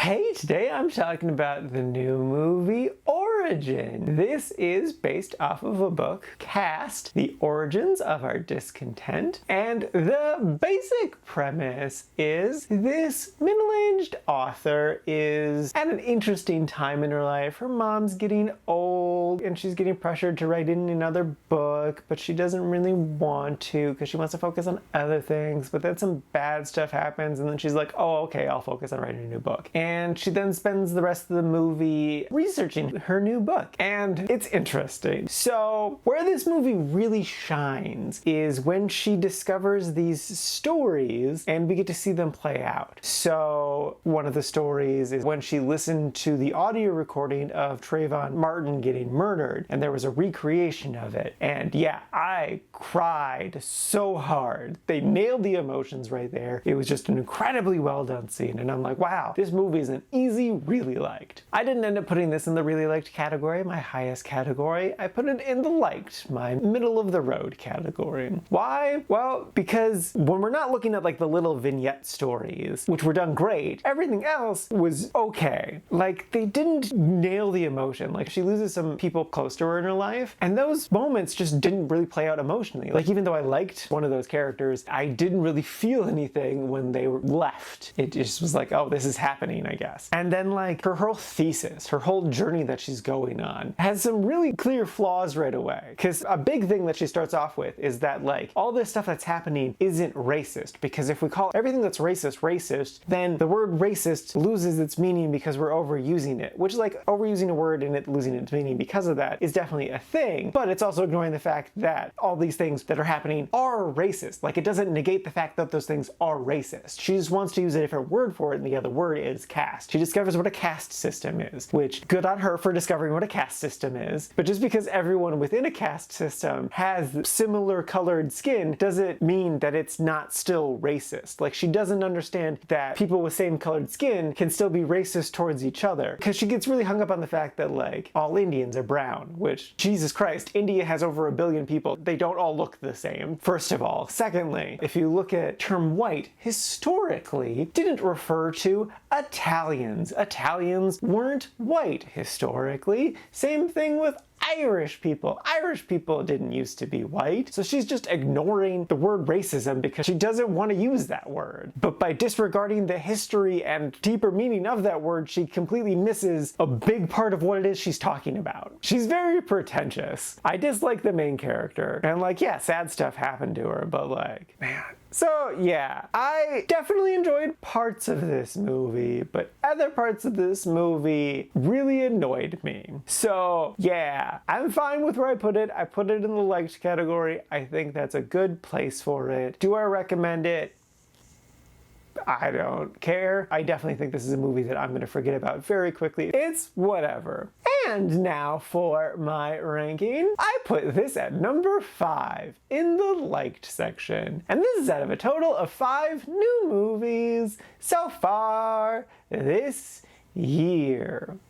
Hey, today I'm talking about the new movie Origin. This is based off of a book, Caste: The Origins of Our Discontent, and the basic premise is this middle-aged author is at an interesting time in her life. Her mom's getting old and she's getting pressured to write in another book, but she doesn't really want to because she wants to focus on other things, but then some bad stuff happens and then she's like, oh, okay, I'll focus on writing a new book. And she then spends the rest of the movie researching her new book. And it's interesting. So where this movie really shines is when she discovers these stories and we get to see them play out. So one of the stories is when she listened to the audio recording of Trayvon Martin getting murdered, and there was a recreation of it. And yeah, I cried so hard. They nailed the emotions right there. It was just an incredibly well done scene. And I'm like, wow, this movie is an easy really liked. I didn't end up putting this in the really liked category, my highest category. I put it in the liked, my middle of the road category. Why? Well, because when we're not looking at like the little vignette stories, which were done great, everything else was okay. Like, they didn't nail the emotion. Like, she loses some people close to her in her life, and those moments just didn't really play out emotionally. Like, even though I liked one of those characters, I didn't really feel anything when they were left. It just was like, oh, this is happening, I guess. And then like her whole thesis, her whole journey that she's going on has some really clear flaws right away. Because a big thing that she starts off with is that like all this stuff that's happening isn't racist. Because if we call everything that's racist, then the word racist loses its meaning because we're overusing it. Which, like, overusing a word and it losing its meaning because of that is definitely a thing. But it's also ignoring the fact that all these things that are happening are racist. Like, it doesn't negate the fact that those things are racist. She just wants to use a different word for it, and the other word is caste. She discovers what a caste system is, which good on her for discovering what a caste system is. But just because everyone within a caste system has similar colored skin doesn't mean that it's not still racist. Like, she doesn't understand that people with same colored skin can still be racist towards each other. Because she gets really hung up on the fact that like all Indians are brown, which, Jesus Christ, India has over 1 billion people. They don't all look the same, first of all. Secondly, if you look at term white, historically didn't refer to Italians. Italians weren't white historically. Same thing with Irish people. Irish people didn't used to be white. So she's just ignoring the word racism because she doesn't want to use that word. But by disregarding the history and deeper meaning of that word, she completely misses a big part of what it is she's talking about. She's very pretentious. I dislike the main character. And like, yeah, sad stuff happened to her, but like, man. So yeah, I definitely enjoyed parts of this movie, but other parts of this movie really annoyed me. So yeah, I'm fine with where I put it. I put it in the liked category. I think that's a good place for it. Do I recommend it? I don't care. I definitely think this is a movie that I'm going to forget about very quickly. It's whatever. And now for my ranking. I put this at number 5 in the liked section. And this is out of a total of 5 new movies so far this year.